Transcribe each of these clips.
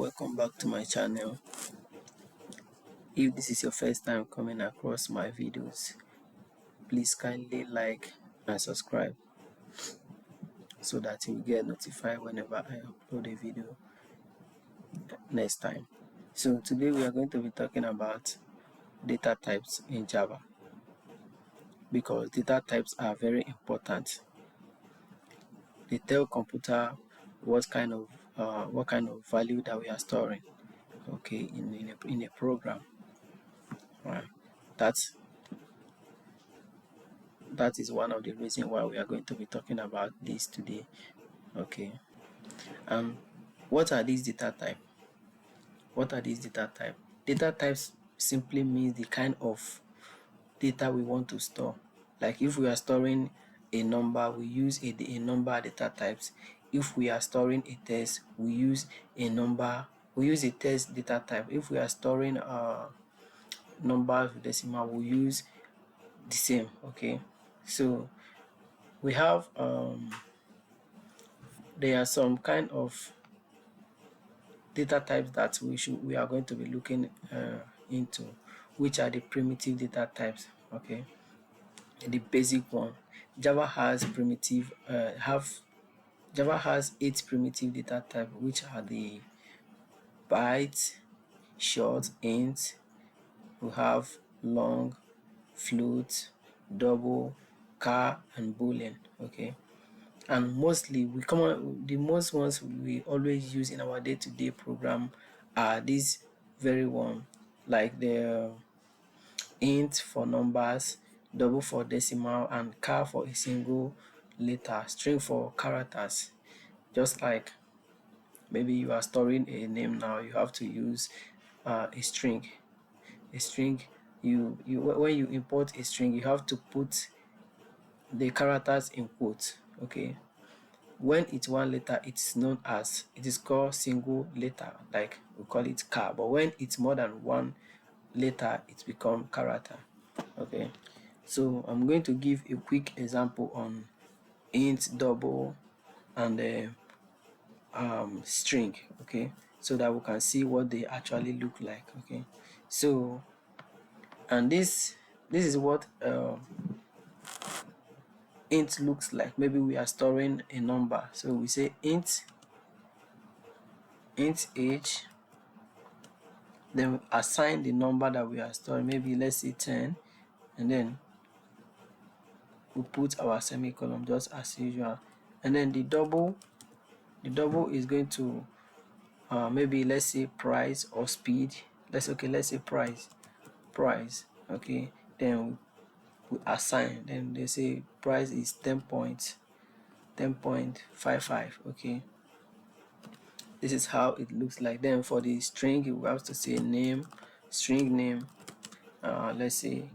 welcome back to my channel. If this is your first time coming across my videos, please kindly like and subscribe so that you get notified whenever I upload a video next time. So today we are going to be talking about data types in Java, because data types are very important. They tell computer what kind of value that we are storing, okay, in a program. Right. That is one of the reasons why we are going to be talking about this today. Okay. What are these data types? Data types simply means the kind of data we want to store. Like if we are storing a number, we use a number data types. If we are storing a text, we use a text data type. If we are storing numbers with decimal, we use the same. Okay. So we have there are some kind of data types that we are going to be looking into, which are the primitive data types. Okay, the basic one. Java has 8 primitive data types, which are the byte, short, int. We have long, float, double, char, and boolean. Okay, and mostly the most ones we always use in our day-to-day program are these very one, like the int for numbers, double for decimal, and char for a single letter, string for characters. Just like maybe you are storing a name now, you have to use a string. When you import a string, you have to put the characters in quotes. Okay, when it's one letter, it is called single letter, like we call it char. But when it's more than one letter, it become character. Okay, so I'm going to give a quick example on int, double, and string. Okay, so that we can see what they actually look like. Okay, so and this is what int looks like. Maybe we are storing a number, so we say int age, then we assign the number that we are storing, maybe let's say 10, and then we put our semicolon just as usual. And then the double is going to maybe let's say price or speed. Let's say price. Okay, then we assign, then they say price is 10.55. okay, this is how it looks like. Then for the string, you have to say name, string name, let's say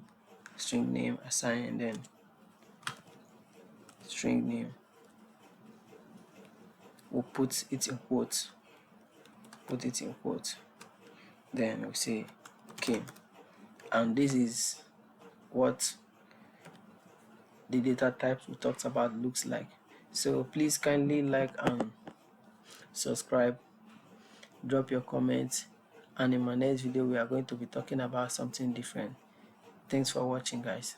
string name, assign, and then string name, we'll put it in quotes, then we'll say okay. And this is what the data types we talked about looks like. So please kindly like and subscribe, drop your comments, and in my next video we are going to be talking about something different. Thanks for watching, guys.